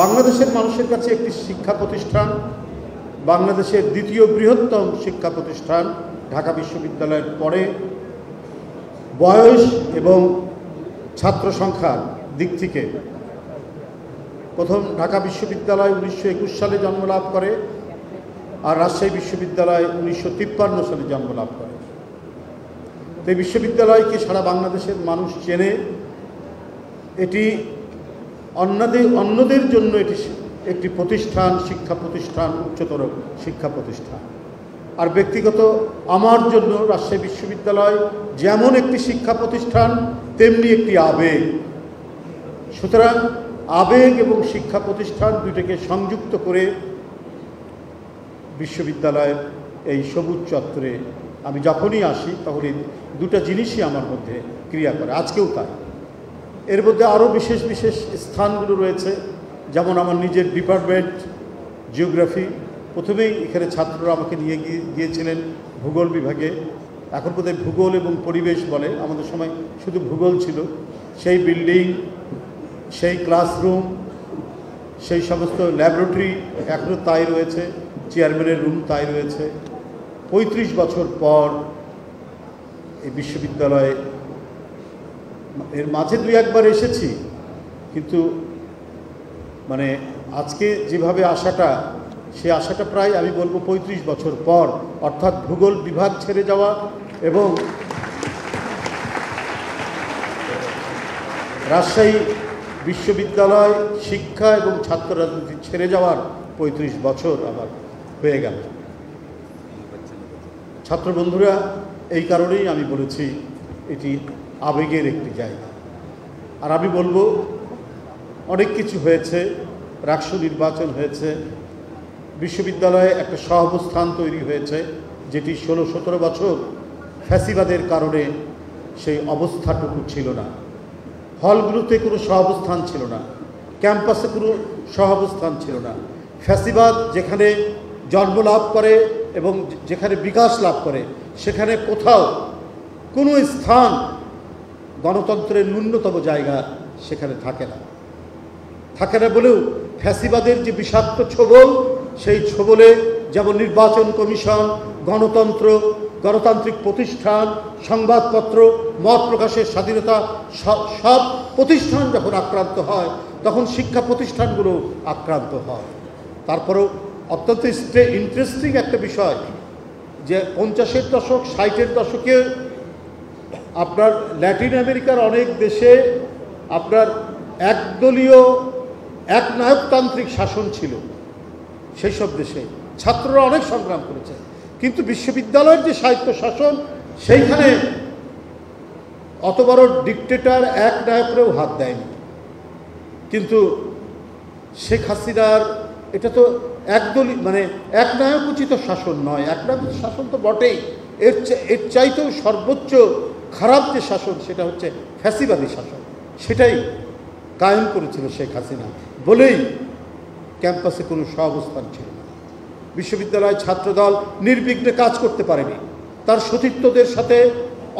বাংলাদেশের মানুষের কাছে একটি শিক্ষা প্রতিষ্ঠান, বাংলাদেশের দ্বিতীয় বৃহত্তম শিক্ষা প্রতিষ্ঠান ঢাকা বিশ্ববিদ্যালয়ের পরে বয়স এবং ছাত্র সংখ্যার দিক থেকে প্রথম ঢাকা বিশ্ববিদ্যালয় 1921 সালে জন্মলাভ করে, আর রাজশাহী বিশ্ববিদ্যালয় 1953 সালে জন্মলাভ করে। এই বিশ্ববিদ্যালয়কে সারা বাংলাদেশের মানুষ চেনে। এটি অন্যদের জন্য এটি একটি প্রতিষ্ঠান, শিক্ষা প্রতিষ্ঠান, উচ্চতর শিক্ষা প্রতিষ্ঠান। আর ব্যক্তিগত আমার জন্য রাজশাহী বিশ্ববিদ্যালয় যেমন একটি শিক্ষা প্রতিষ্ঠান তেমনি একটি আবেগ। সুতরাং আবেগ এবং শিক্ষা প্রতিষ্ঠান দুটোকে সংযুক্ত করে বিশ্ববিদ্যালয়ের এই সবুজ চত্বরে আমি যখনই আসি তখন এই দুটো জিনিসই আমার মধ্যে ক্রিয়া করে, আজকেও তাই। এর মধ্যে আরও বিশেষ বিশেষ স্থানগুলো রয়েছে, যেমন আমার নিজের ডিপার্টমেন্ট জিওগ্রাফি। প্রথমেই এখানে ছাত্ররা আমাকে নিয়ে গিয়েছিলেন ভূগোল বিভাগে। এখন বোধহয় ভূগোল এবং পরিবেশ বলে, আমাদের সময় শুধু ভূগোল ছিল। সেই বিল্ডিং, সেই ক্লাসরুম, সেই সমস্ত ল্যাবরেটরি এখনও তাই রয়েছে, চেয়ারম্যানের রুম তাই রয়েছে। 35 বছর পর এই বিশ্ববিদ্যালয়ে এর মাঝে 2-1বার এসেছি, কিন্তু মানে আজকে যেভাবে আসাটা, সে আশাটা প্রায় আমি বলবো 35 বছর পর, অর্থাৎ ভূগোল বিভাগ ছেড়ে যাওয়া এবং রাজশাহী বিশ্ববিদ্যালয় শিক্ষা এবং ছাত্র রাজনীতি ছেড়ে যাওয়ার 35 বছর আবার হয়ে গেল। ছাত্র বন্ধুরা, এই কারণেই আমি বলেছি এটি আবেগের একটি জায়গা। আর আমি বলবো অনেক কিছু হয়েছে, রাষ্ট্র নির্বাচন হয়েছে, বিশ্ববিদ্যালয়ে একটা সহাবস্থান তৈরি হয়েছে, যেটি 16-17 বছর ফ্যাসিবাদের কারণে সেই অবস্থাটুকু ছিল না। হলগুলোতে কোনো সহাবস্থান ছিল না, ক্যাম্পাসে কোনো সহাবস্থান ছিল না। ফ্যাসিবাদ যেখানে জন্ম লাভ করে এবং যেখানে বিকাশ লাভ করে, সেখানে কোথাও কোনো স্থান গণতন্ত্রের ন্যূনতম জায়গা সেখানে থাকে না। থাকে না বলেও ফ্যাসিবাদের যে বিষাক্ত ছোবল, সেই ছোবলে যেমন নির্বাচন কমিশন, গণতন্ত্র, গণতান্ত্রিক প্রতিষ্ঠান, সংবাদপত্র, মত প্রকাশের স্বাধীনতা, সব প্রতিষ্ঠান যখন আক্রান্ত হয় তখন শিক্ষা প্রতিষ্ঠানগুলো আক্রান্ত হয়। তারপরেও অত্যন্ত ইন্টারেস্টিং একটা বিষয় যে 50-এর দশক, 60-এর দশকে আপনার ল্যাটিন আমেরিকার অনেক দেশে আপনার একদলীয় একনায়কতান্ত্রিক শাসন ছিল। সেই সব দেশে ছাত্ররা অনেক সংগ্রাম করেছে, কিন্তু বিশ্ববিদ্যালয়ের যে স্বায়ত্ত শাসন, সেইখানে অত বড় ডিকটেটর একনায়করেও হাত দেয়নি। কিন্তু শেখ হাসিনার এটা তো একদলীয় মানে একনায়কোচিত শাসন নয়, একনায়কোচিত শাসন তো বটেই, এর চাইতেও সর্বোচ্চ খারাপ যে শাসন সেটা হচ্ছে ফ্যাসিবাদী শাসন। সেটাই কায়েম করেছিল শেখ হাসিনা বলেই ক্যাম্পাসে কোনো সহাবস্থান ছিল না। বিশ্ববিদ্যালয় ছাত্রদল নির্বিঘ্নে কাজ করতে পারেনি, তার সতীর্থদের সাথে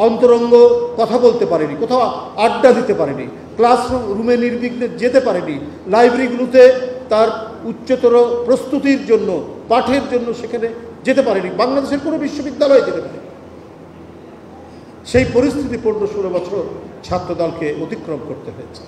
অন্তরঙ্গ কথা বলতে পারেনি, কোথাও আড্ডা দিতে পারেনি, ক্লাসরুমে নির্বিঘ্নে যেতে পারেনি, লাইব্রেরিগুলোতে তার উচ্চতর প্রস্তুতির জন্য, পাঠের জন্য সেখানে যেতে পারেনি, বাংলাদেশের কোনো বিশ্ববিদ্যালয়ে যেতে পারেনি। সেই পরিস্থিতি 15-16 বছর ছাত্রদলকে অতিক্রম করতে হয়েছে।